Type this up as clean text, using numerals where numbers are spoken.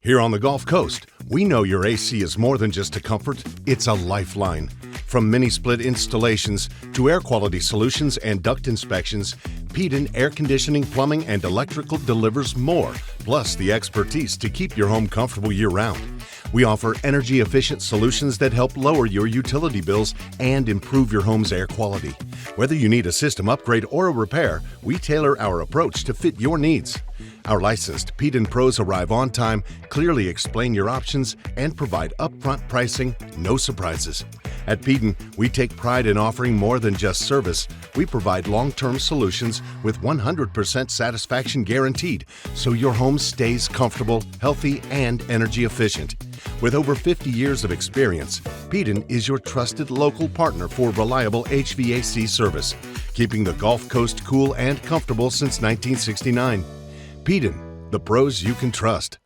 Here on the Gulf Coast, we know your AC is more than just a comfort, it's a lifeline. From mini-split installations to air quality solutions and duct inspections, Peaden Air Conditioning, Plumbing, and Electrical delivers more, plus the expertise to keep your home comfortable year-round. We offer energy-efficient solutions that help lower your utility bills and improve your home's air quality. Whether you need a system upgrade or a repair, we tailor our approach to fit your needs. Our licensed Peaden pros arrive on time, clearly explain your options, and provide upfront pricing, no surprises. At Peaden, we take pride in offering more than just service. We provide long-term solutions with 100% satisfaction guaranteed, so your home stays comfortable, healthy, and energy efficient. With over 50 years of experience, Peaden is your trusted local partner for reliable HVAC service, keeping the Gulf Coast cool and comfortable since 1969. Peaden, the pros you can trust.